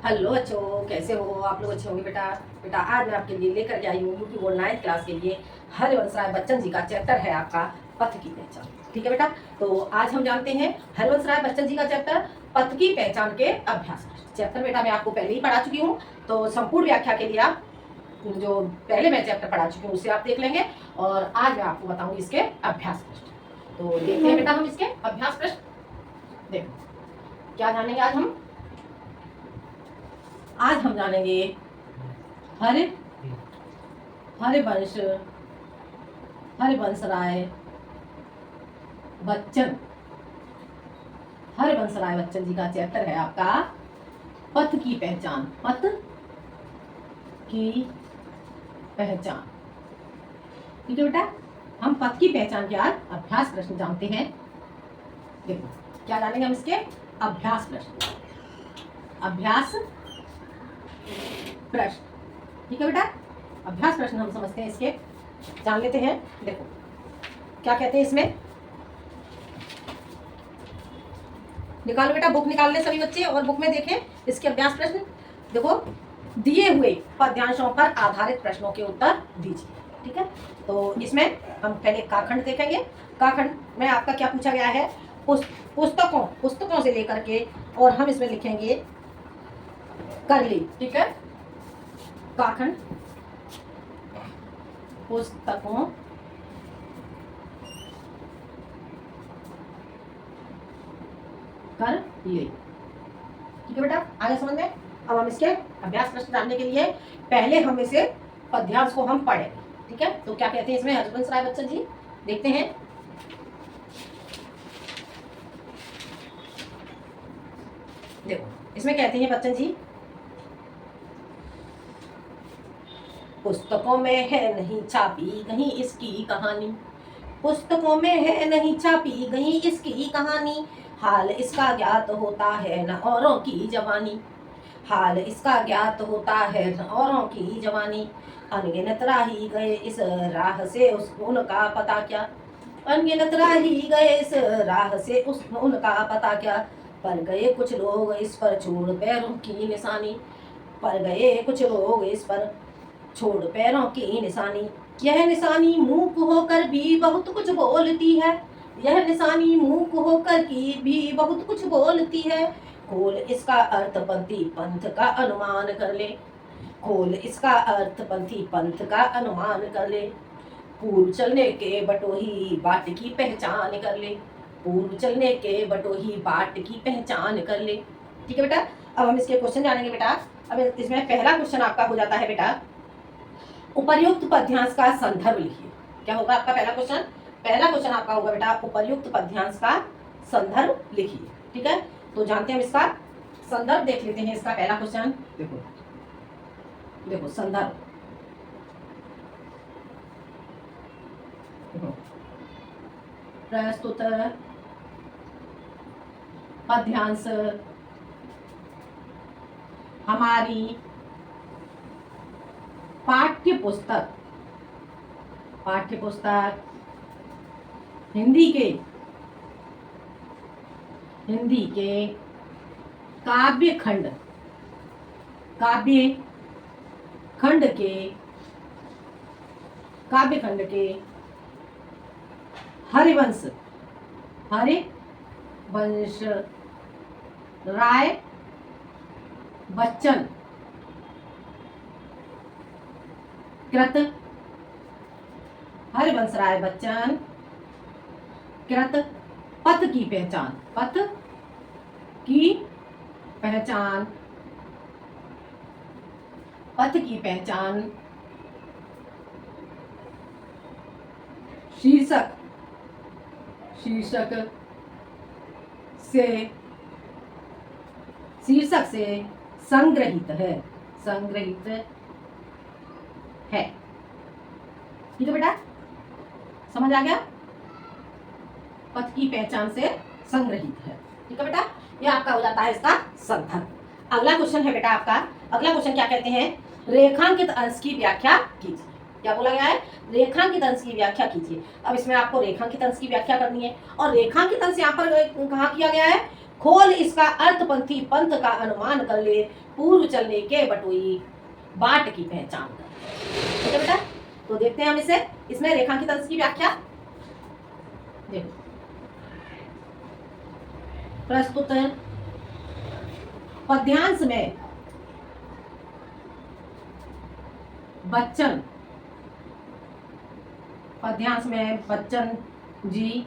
Hello बच्चों, कैसे हो आप लोग? अच्छे होंगे बेटा। बेटा आज मैं आपके लिए लेकर के आई हूँ यूपी बोर्ड 9th क्लास के लिए हरिवंश राय बच्चन जी का चैप्टर है आपका पथ की पहचान। ठीक है बेटा, तो आज हम जानते हैं हरिवंश राय बच्चन जी का चैप्टर पथ की पहचान के अभ्यास। चैप्टर बेटा मैं आपको पहले ही पढ़ा चुकी हूँ, तो संपूर्ण व्याख्या के लिए आप जो पहले मैं चैप्टर पढ़ा चुकी हूँ उसे आप देख लेंगे, और आज मैं आपको बताऊंगी इसके अभ्यास प्रश्न। तो देखते हैं बेटा हम इसके अभ्यास प्रश्न। देखो क्या जानेंगे आज हम जानेंगे हरिवंश हरिवंश राय बच्चन हरिवंश राय बच्चन जी का चैप्टर है आपका पथ की पहचान। पथ की पहचान। ठीक है बेटा, हम पथ की पहचान के आज अभ्यास प्रश्न जानते हैं। देखो क्या जानेंगे हम इसके अभ्यास प्रश्न। अभ्यास प्रश्न, ठीक है बेटा, अभ्यास प्रश्न हम समझते हैं, इसके जान लेते हैं। देखो क्या कहते हैं इसमें, निकालो बेटा, बुक निकाल ले सभी बच्चे और बुक में देखें इसके अभ्यास प्रश्न। देखो दिए हुए पद्यांशों पर आधारित प्रश्नों के उत्तर दीजिए। ठीक है, तो इसमें हम पहले काखंड देखेंगे। काखंड में आपका क्या पूछा गया है, पुस्तकों से लेकर के, और हम इसमें लिखेंगे करली। ठीक है, काखंड पुस्तकों कर लिए। ठीक है बेटा, आगे समझ में। अब हम इसके अभ्यास प्रश्न जानने के लिए पहले हम इसे पद्यांश को हम पढ़ेंगे। ठीक है, तो क्या कहते हैं इसमें हरिवंश राय बच्चन जी, देखते हैं। देखो इसमें कहते हैं बच्चन जी, पुस्तकों में है नहीं छापी कहीं इसकी कहानी, पुस्तकों में है नहीं छापी कहीं इसकी कहानी, हाल इसका ज्ञात होता है न औरों की जवानी, हाल इसका ज्ञात होता है न औरों की जवानी, अनगिनत राही गए इस राह से उनका पता क्या, अनगिनत राही गए इस राह से उनका पता क्या, पर गए कुछ लोग इस पर छोड़ पैरों की निशानी, पर गए कुछ लोग इस पर छोड़ पैरों की निशानी, यह निशानी मूक होकर भी बहुत कुछ बोलती है, यह निशानी मूक होकर की भी बहुत कुछ बोलती है, खोल इसका अर्थपंथी पंथ का अनुमान कर ले, खोल इसका अर्थपंथी पंथ का अनुमान कर ले, पूर्व चलने के बटोही बाट की पहचान कर ले, पूर्व चलने के बटोही बाट की पहचान कर ले। ठीक है बेटा, अब हम इसके क्वेश्चन जानेंगे बेटा। अब इसमें पहला क्वेश्चन आपका हो जाता है बेटा, उपर्युक्त पद्यांश का संदर्भ लिखिए। क्या होगा आपका पहला क्वेश्चन? पहला क्वेश्चन आपका होगा बेटा, उपर्युक्त पद्यांश का संदर्भ लिखिए। ठीक है, तो जानते हैं हम इसका संदर्भ देख लेते हैं। इसका पहला क्वेश्चन देखो, देखो संदर्भ, देखो प्रस्तुत पद्यांश हमारी पाठ्य पुस्तक हिंदी के काव्य खंड के हरिवंश राय बच्चन कृत, हरिवंश राय बच्चन कृत पथ की पहचान, पथ की पहचान, पथ की पहचान शीर्षक से संग्रहित है। ठीक है बेटा, समझ आ गया? पथ की पहचान से संग्रहित है। ठीक है बेटा, ये आपका हो जाता है इसका संदर्भ। अगला क्वेश्चन है बेटा आपका, अगला क्वेश्चन क्या कहते हैं, रेखांकित अंश की व्याख्या कीजिए। क्या बोला गया है, रेखांकित अंश की व्याख्या कीजिए। अब इसमें आपको रेखांकित अंश की व्याख्या करनी है, और रेखांकित अंश यहाँ पर कहाँ किया गया है, खोल इसका अर्थपंथी पंथ का अनुमान कर ले, पूर्व चलने के बटोई बाट की पहचान कर। ठीक है बेटा, तो देखते हैं हम इसे, इसमें रेखांकित अंश की व्याख्या देखो। प्रस्तुत पद्यांश में बच्चन जी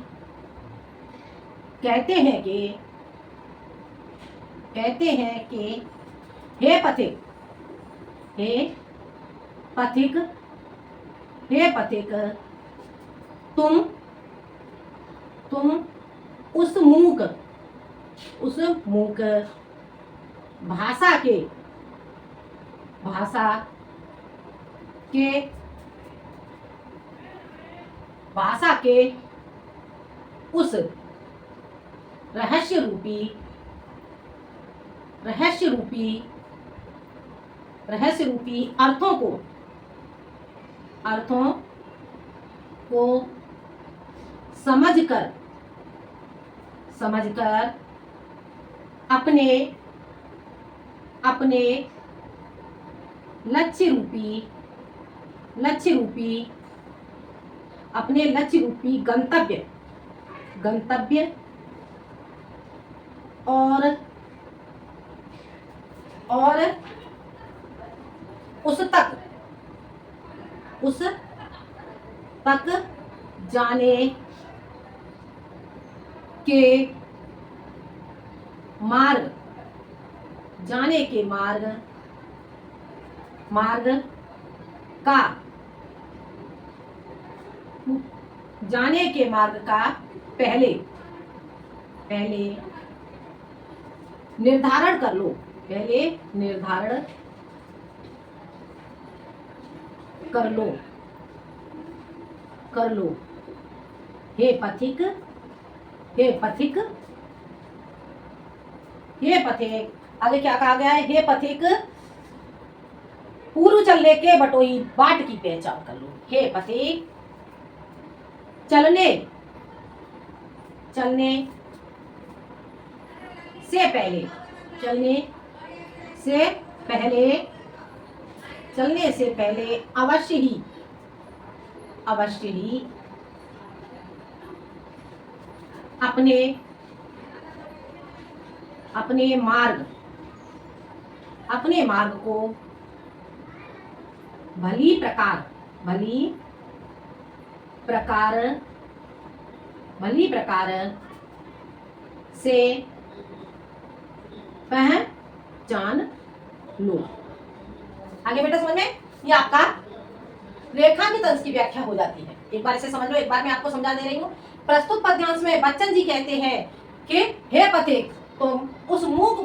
कहते हैं कि हे पथिक तुम उस मूक भाषा के उस रहस्य रूपी अर्थों को समझकर अपने लक्ष्य रूपी गंतव्य और उस तक जाने के मार्ग का पहले निर्धारण कर लो। हे पथिक आगे क्या कहा गया है? हे पथिक पूर्व चलने के बटोही बाट की पहचान कर लो। हे पथिक चलने से पहले अवश्य ही अपने मार्ग को भली प्रकार से पहचान लो। आगे बेटा समझ में, ये आपका रेखांकित अंश की व्याख्या हो जाती है। एक बार इसे समझ लो, एक बार मैं आपको समझा दे रही हूँ। प्रस्तुत पद्यांश में बच्चन जी कहते हैं कि हे पथिक तुम उस मूक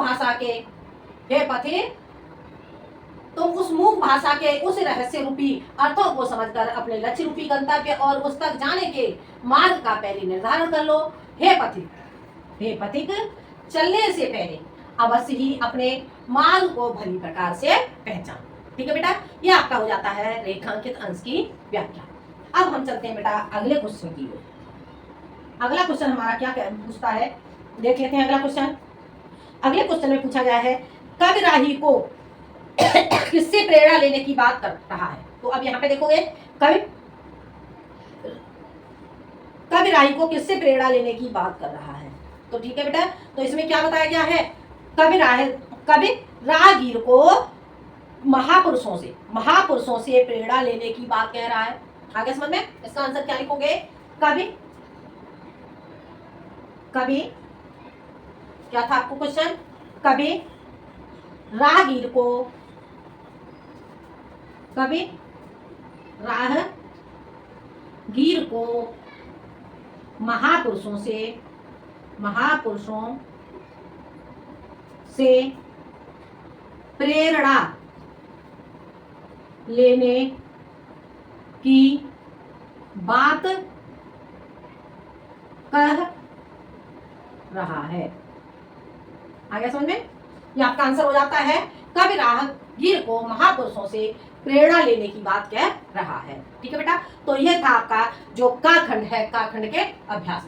भाषा के उस रहस्य रूपी अर्थों को समझकर अपने लक्ष्य रूपी गंतव्य और उस तक जाने के मार्ग का पहले निर्धारण कर लो। हे पथिक चलने से पहले अवश्य ही अपने मार्ग को भली प्रकार से पहचान। ठीक है बेटा, ये आपका हो जाता है रेखांकित अंश की व्याख्या। अब हम चलते हैं बेटा अगले क्वेश्चन की ओर। अगला क्वेश्चन हमारा क्या पूछता है, देख लेते हैं अगला क्वेश्चन। अगले क्वेश्चन में पूछा गया है कवि राही को किससे प्रेरणा लेने की बात कर रहा है। तो अब यहाँ पे देखोगे कवि राही को किससे प्रेरणा लेने की बात कर रहा है। तो ठीक है बेटा, तो इसमें क्या बताया गया है? कवि राहगीर को महापुरुषों से प्रेरणा लेने की बात कह रहा है। आगे समझ में, इसका आंसर क्या लिखोगे? कवि क्या था आपको क्वेश्चन? कवि राहगीर को महापुरुषों से प्रेरणा लेने की बात कह रहा है। आगे समझ में, ये आपका आंसर हो जाता है कवि राहगीर को महापुरुषों से प्रेरणा लेने की बात कह रहा है। ठीक है बेटा, तो यह था आपका जो का खंड है, का खंड के अभ्यास।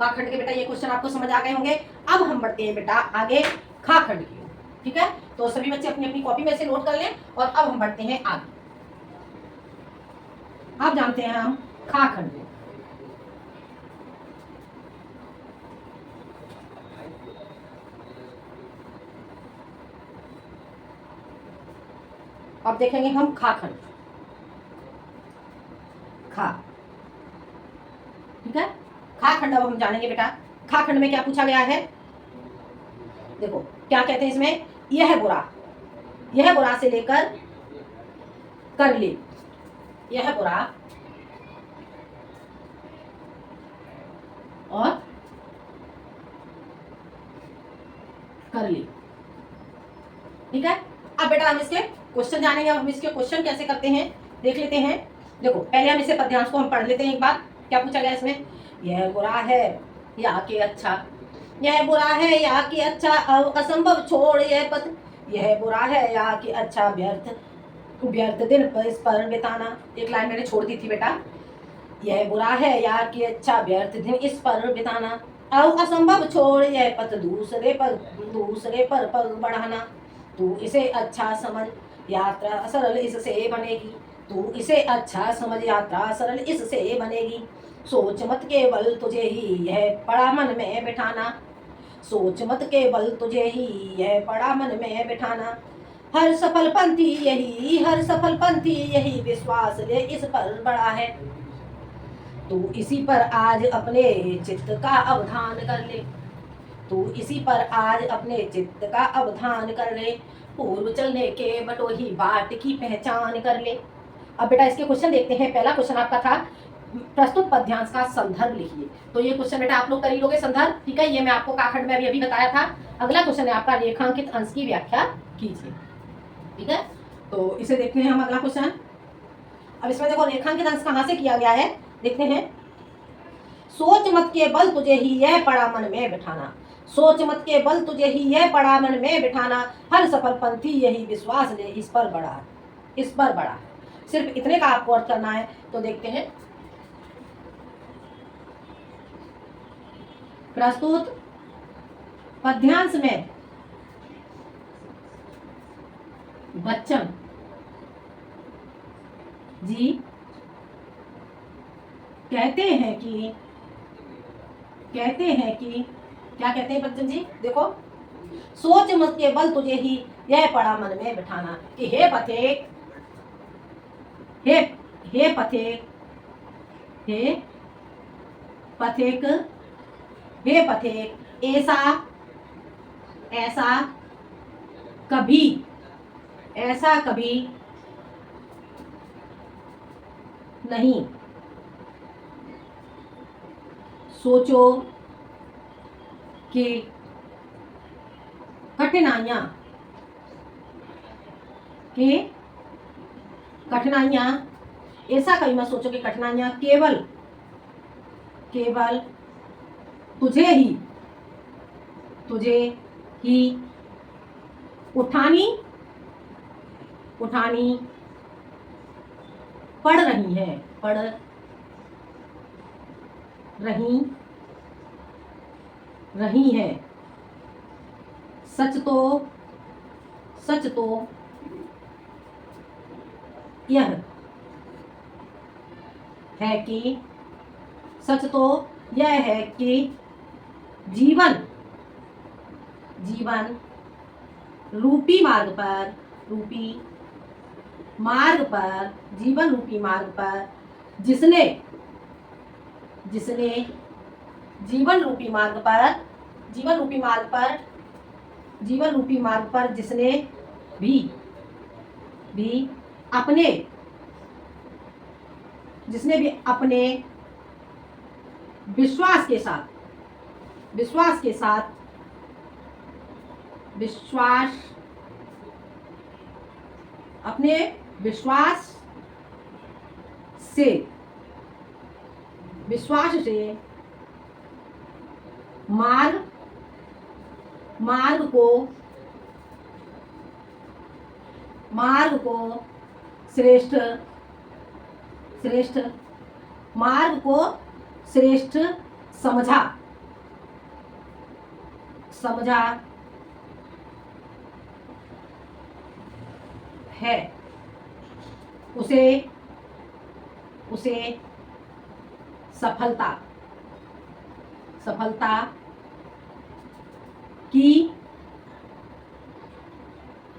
का खंड के बेटा ये क्वेश्चन आपको समझ आ गए होंगे। अब हम बढ़ते हैं बेटा आगे खा खंड की ओर, ठीक है। तो सभी बच्चे अपनी अपनी कॉपी में से नोट कर लें और अब हम बढ़ते हैं आगे। अब जानते हैं हम खा खंड को। अब देखेंगे हम खा खंड, खा, ठीक है। खा खंड अब हम जानेंगे बेटा। खा खंड में क्या पूछा गया है, देखो क्या कहते हैं इसमें, यह बुरा से लेकर कर ले, यह बुरा और कर ले, ठीक है। अब बेटा हम इसके क्वेश्चन जानेंगे। अब हम इसके क्वेश्चन कैसे करते हैं देख लेते हैं। देखो पहले हम इसे पद्यांश को हम पढ़ लेते हैं एक बार। क्या पूछा गया इसमें, यह बुरा है या कि अच्छा, यह बुरा है या कि अच्छा, असंभव छोड़ यह पथ, यह बुरा है या कि अच्छा, व्यर्थ व्यर्थ दिन पर इस पर बिताना। एक लाइन मैंने छोड़ दी थी बेटा, यह बुरा है या कि अच्छा, व्यर्थ दिन इस पर बिताना, असंभव छोड़ यह पथ दूसरे पर पग बढ़ाना। तू इसे अच्छा समझ यात्रा सरल इससे बनेगी, तू इसे अच्छा समझ यात्रा सरल इससे बनेगी। सोच मत केवल तुझे ही यह पड़ा मन में बिठाना, सोच मत केवल तुझे ही यह पड़ा मन में बिठाना। हर सफल पंथी यही विश्वास ले इस पर बड़ा है। तू इसी पर आज अपने चित्त का अवधान कर ले, तू इसी पर आज अपने चित्त का अवधान कर ले। पूर्व चलने के बटोही बाट की पहचान कर ले। अब बेटा इसके क्वेश्चन देखते हैं। पहला क्वेश्चन आपका था प्रस्तुत पद्यांश का संदर्भ लिखिए। तो ये क्वेश्चन बेटा आप लोग कर ही लोगे संदर्भ, ठीक है। ये मैं आपको काखंड में अभी बताया था। अगला क्वेश्चन है आपका रेखांकित अंश की व्याख्या कीजिए, ठीक है। तो इसे देखते हैं हम अगला क्वेश्चन। अब इसमें देखो रेखांकित अंश कहाँ से किया गया है, देखते हैं। सोच मत के बल तुझे ही यह पड़ा मन में बिठाना, सोच मत के बल तुझे ही यह पड़ा मन में बिठाना। हर सफल पंथी यही विश्वास ले इस पर बड़ा। सिर्फ इतने का आपको अर्थ करना है। तो देखते हैं, प्रस्तुत पद्यांश में बच्चन जी कहते हैं कि क्या कहते हैं बच्चन जी, देखो सोच मत के बल तुझे ही यह पड़ा मन में बिठाना कि हे पथिक ऐसा कभी नहीं सोचो कि कठिनाइयां ऐसा कभी मत सोचो कि कठिनाइयां केवल तुझे ही उठानी पड़ रही है। सच तो यह है कि जीवन रूपी मार्ग पर जिसने जीवन रूपी मार्ग पर जिसने भी अपने विश्वास से मार्ग को श्रेष्ठ समझा। समझा है उसे उसे सफलता सफलता की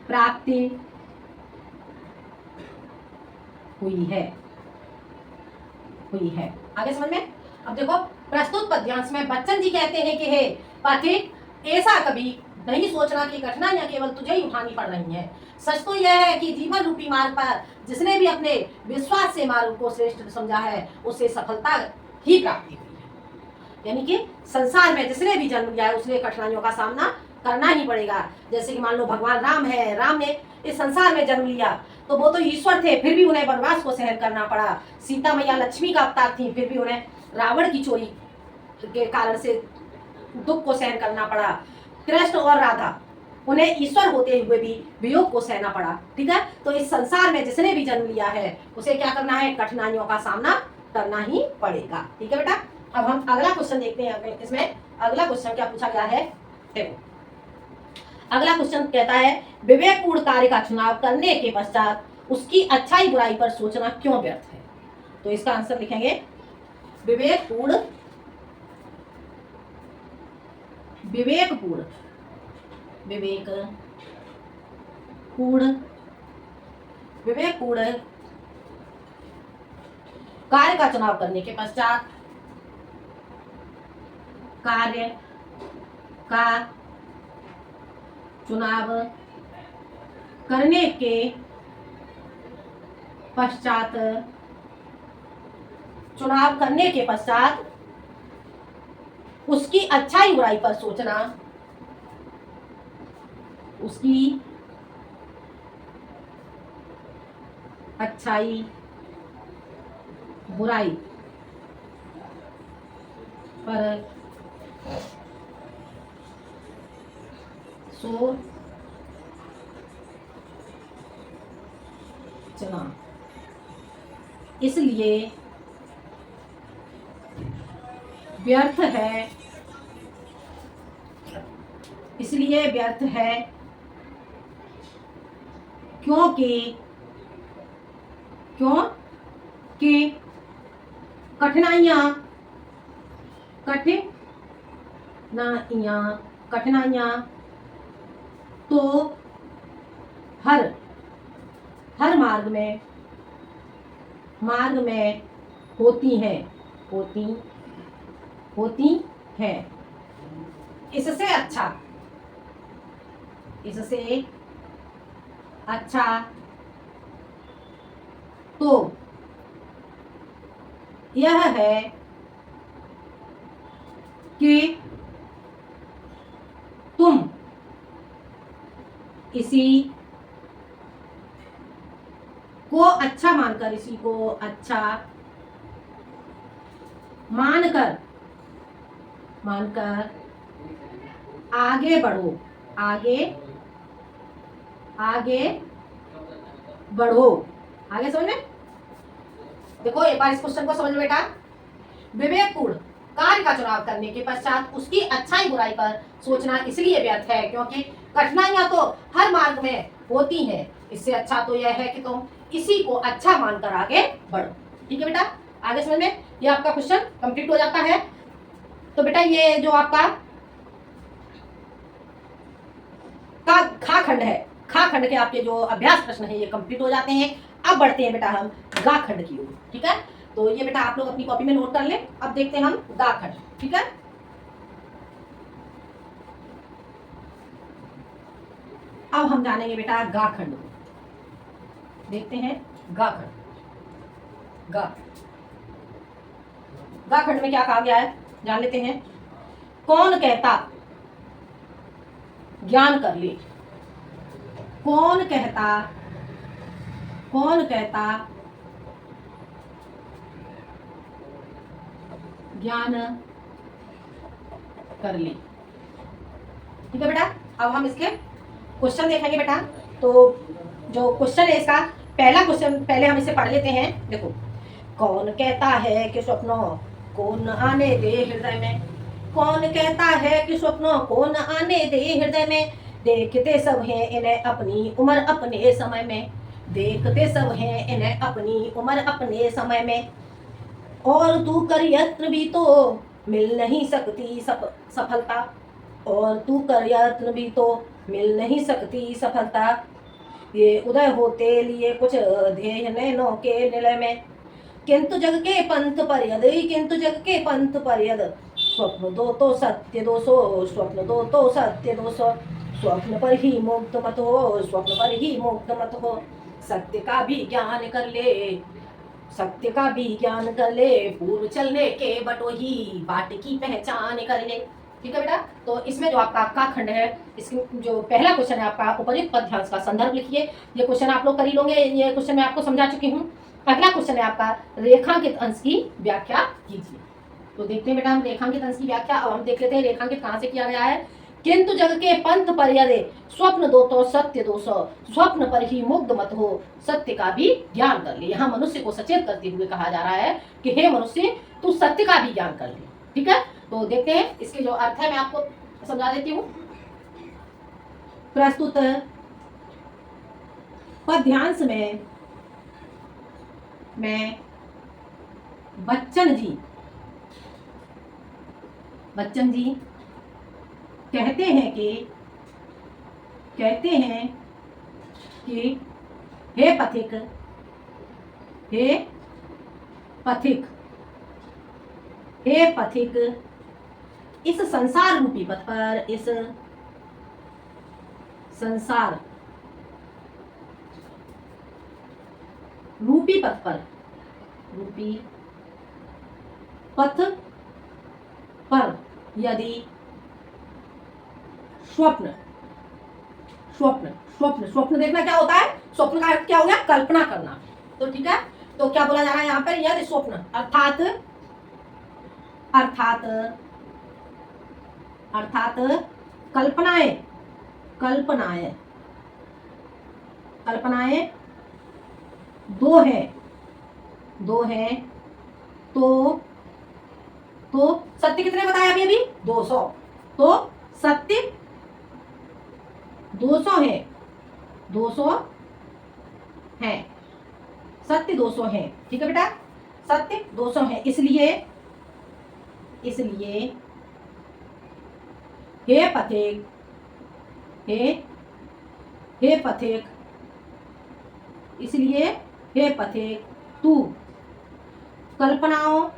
प्राप्ति हुई है। आगे समझ में। अब देखो प्रस्तुत पद्यांश में बच्चन जी कहते हैं कि हे पाठक, ऐसा कभी नहीं सोचना कि कठिनाइयां केवल तुझे ही उठानी पड़ रही हैं। सच तो यह है कि जीवन रूपी मार्ग पर जिसने भी अपने विश्वास से मार्ग को श्रेष्ठ समझा है उसे सफलता ही प्राप्ति हुई है। यानी कि संसार में जिसने भी जन्म लिया है उसने कठिनाइयों का सामना करना ही पड़ेगा। जैसे कि मान लो भगवान राम है, राम ने इस संसार में जन्म लिया तो वो तो ईश्वर थे, फिर भी उन्हें वनवास को सहन करना पड़ा। सीता मैया लक्ष्मी का अवतार थी, फिर भी उन्हें रावण की चोरी के कारण से दुख को सहन करना पड़ा। कृष्ण और राधा, उन्हें ईश्वर होते हुए भी वियोग को सहना पड़ा। ठीक है, तो इस संसार में जिसने भी जन्म लिया है उसे क्या करना है, कठिनाइयों का सामना करना ही पड़ेगा। ठीक है बेटा, अब हम अगला क्वेश्चन देखते हैं। इसमें अगला क्वेश्चन क्या पूछा गया है, देखो अगला क्वेश्चन कहता है विवेकपूर्ण कार्य का चुनाव करने के पश्चात उसकी अच्छाई बुराई पर सोचना क्यों व्यर्थ है। तो इसका आंसर लिखेंगे विवेकपूर्ण विवेकपूर्ण विवेकपूर्ण कार्य का चुनाव करने के पश्चात कार्य का चुनाव करने के पश्चात उसकी अच्छाई बुराई पर सोचना, उसकी अच्छाई बुराई पर सोचना, इसलिए व्यर्थ है क्योंकि कठिनाइयां तो हर मार्ग में होती हैं। इससे अच्छा तो यह है कि तुम इसी को अच्छा मानकर आगे बढ़ो। आगे समझ में। देखो एक बार इस क्वेश्चन को समझ लो बेटा। विवेकपूर्ण कार्य का चुनाव करने के पश्चात उसकी अच्छाई बुराई पर सोचना इसलिए व्यर्थ है क्योंकि कठिनाइयां तो हर मार्ग में होती हैं। इससे अच्छा तो यह है कि तुम इसी को अच्छा मानकर आगे बढ़ो। ठीक है बेटा, आगे समझ में। ये आपका क्वेश्चन कंप्लीट हो जाता है। तो बेटा ये जो आपका खा खंड है, खा खंड के आपके जो अभ्यास प्रश्न है ये कंप्लीट हो जाते हैं। अब बढ़ते हैं बेटा हम गा खंड की ओर। ठीक है, तो ये बेटा आप लोग अपनी कॉपी में नोट कर लें। अब देखते हैं हम गा खंड। ठीक है, अब हम जानेंगे बेटा गा खंड। देखते हैं गा खंड। गा खंड में क्या कहा गया है जान लेते हैं। कौन कहता ज्ञान कर ले, कौन कहता ज्ञान कर ले। ठीक है बेटा, अब हम इसके क्वेश्चन देखेंगे बेटा। तो जो क्वेश्चन है इसका पहला क्वेश्चन पहले हम इसे पढ़ लेते हैं। देखो, कौन कहता है कि स्वप्नों को न आने दे हृदय में, कौन कहता है कि स्वप्नों को न आने दे हृदय में, देखते सब हैं इन्हें अपनी उम्र अपने समय में, देखते सब हैं इन्हें अपनी उम्र अपने समय में। और तू कर यत्न भी तो मिल नहीं सकती सफलता, और तू कर यत्न भी तो मिल नहीं सकती सफलता। ये उदय होते लिए कुछ ध्येय नैनों के निलय में, किंतु जग के पंथ पर्यद, किंतु जग के पंथ पर्यद, स्वप्न दो तो सत्य दो सो, स्वप्न दो तो सत्य दो सो, स्वप्न पर ही मुक्त मत हो, स्वप्न पर ही मुक्त मत हो। सत्य का भी ज्ञान कर ले, सत्य का भी ज्ञान कर ले, पूर्व चलने के बटोही बाट की पहचान कर ले। ठीक है बेटा, तो इसमें जो आपका का खंड है, इसमें जो पहला क्वेश्चन है आपका उपयुक्त पद्यांश का संदर्भ लिखिए। ये क्वेश्चन आप लोग कर ही लोगे, ये क्वेश्चन मैं आपको समझा चुकी हूँ। अगला क्वेश्चन है आपका रेखांकित अंश की व्याख्या कीजिए। तो देखते हैं बेटा हम रेखांकित अंश की व्याख्या। अब हम देख लेते हैं रेखांकित कहाँ से किया गया है। किंतु जग के पंथ पर्यदे, स्वप्न दो तो सत्य दो सौ, स्वप्न पर ही मुग्ध मत हो, सत्य का भी ज्ञान कर ले। यहाँ मनुष्य को सचेत करते हुए कहा जा रहा है कि हे मनुष्य तू सत्य का भी ज्ञान कर ले। ठीक है, तो देखते हैं इसके जो अर्थ है मैं आपको समझा देती हूँ। प्रस्तुत पद्यांश में मैं बच्चन जी कहते हैं कि हे पथिक, हे पथिक, हे पथिक, इस संसार रूपी पथ पर, इस संसार रूपी पथ पर, रूपी पथ पर यदि स्वप्न, स्वप्न, स्वप्न, स्वप्न देखना क्या होता है, स्वप्न का अर्थ क्या हो गया, कल्पना करना। तो ठीक है, तो क्या बोला जा रहा है यहाँ पर, यदि स्वप्न अर्थात अर्थात अर्थात कल्पनाएं, कल्पनाएं, कल्पनाएं दो है, दो है, तो सत्य कितने बताया अभी 200, तो सत्य 200 है, 200 है, सत्य 200 है। ठीक है बेटा, सत्य 200 है, इसलिए हे पथिक, हे पथिक, इसलिए हे पथिक तू कल्पनाओं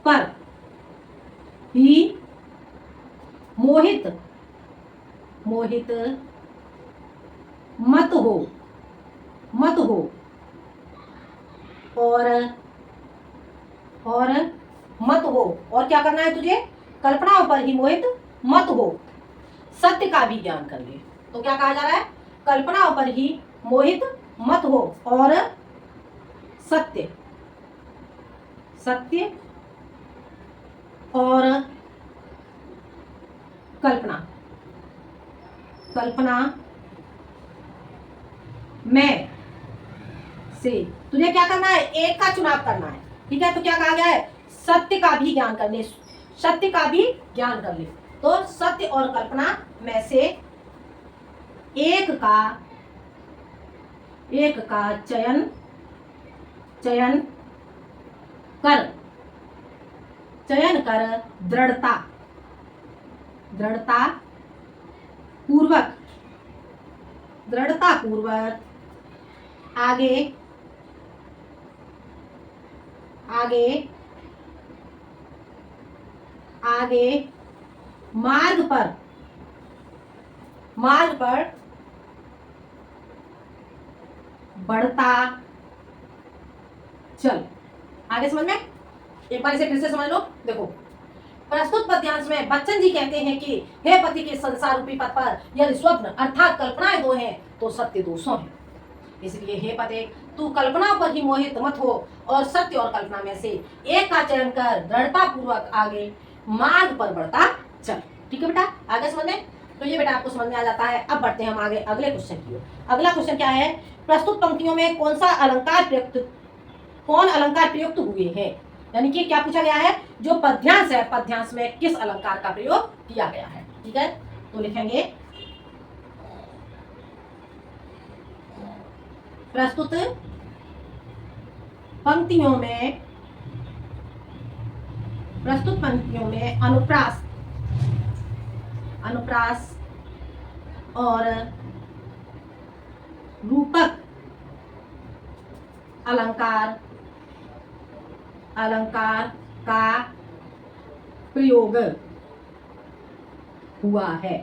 पर ही मोहित मत हो, और मत हो, और क्या करना है तुझे, कल्पनाओं पर ही मोहित मत हो, सत्य का भी ज्ञान कर ले। तो क्या कहा जा रहा है, कल्पनाओं पर ही मोहित मत हो, और सत्य और कल्पना में से तुझे क्या करना है, एक का चुनाव करना है। ठीक है, तो क्या कहा गया है, सत्य का भी ज्ञान कर ले, सत्य का भी ज्ञान कर ले। तो सत्य और कल्पना में से एक का चयन कर दृढ़ता पूर्वक आगे मार्ग पर बढ़ता चल। आगे समझ में, एक बार इसे फिर से समझ लो। देखो, प्रस्तुत पद्यांश में बच्चन जी कहते हैं कि हे पति के संसार रूपी पथ पर यदि स्वप्न अर्थात कल्पनाएं दो हैं तो सत्य 200 है। इसलिए हे पते तू कल्पना पर ही मोहित मत हो, और सत्य और कल्पना में से एक का चयन कर दृढ़ता पूर्वक आगे मार्ग पर बढ़ता चल। ठीक है बेटा, आगे समझ में। तो ये बेटा आपको समझ में आ जाता है। अब बढ़ते हैं हम आगे अगले क्वेश्चन की ओर। अगला क्वेश्चन क्या है, प्रस्तुत पंक्तियों में कौन अलंकार प्रयुक्त हुए हैं, यानी कि क्या पूछा गया है, जो पद्यांश है पद्यांश में किस अलंकार का प्रयोग किया गया है। ठीक है, तो लिखेंगे प्रस्तुत पंक्तियों में अनुप्रास और रूपक अलंकार का प्रयोग हुआ है।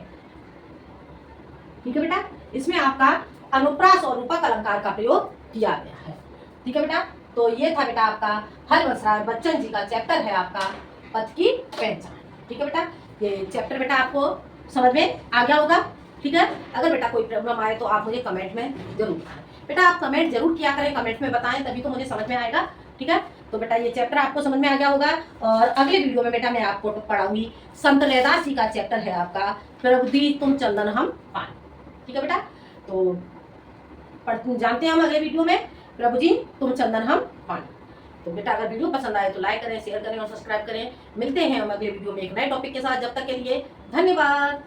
ठीक है बेटा, इसमें आपका अनुप्रास और रूपक अलंकार का प्रयोग किया गया है। ठीक है बेटा, तो ये था बेटा आपका हरिवंश राय बच्चन जी का चैप्टर है आपका पद की पहचान। ठीक है बेटा, ये चैप्टर बेटा आपको समझ में आ गया होगा। ठीक है, अगर बेटा कोई प्रॉब्लम आए तो आप मुझे कमेंट में जरूर बताएं। बेटा आप कमेंट जरूर किया करें, कमेंट में बताएं, तभी तो मुझे समझ में आएगा। ठीक है, तो बेटा ये चैप्टर आपको समझ में आ गया होगा। और अगले वीडियो में बेटा मैं आपको पढ़ाऊंगी संत रैदास जी का चैप्टर है आपका प्रभुति तुम चंदन हम पान। ठीक है बेटा, तो जानते हैं हम अगले वीडियो में प्रभु जी तुम चंदन हम पान। तो बेटा अगर वीडियो पसंद आए तो लाइक करें, शेयर करें और सब्सक्राइब करें। मिलते हैं हम अगले वीडियो में एक नए टॉपिक के साथ। जब तक के लिए धन्यवाद।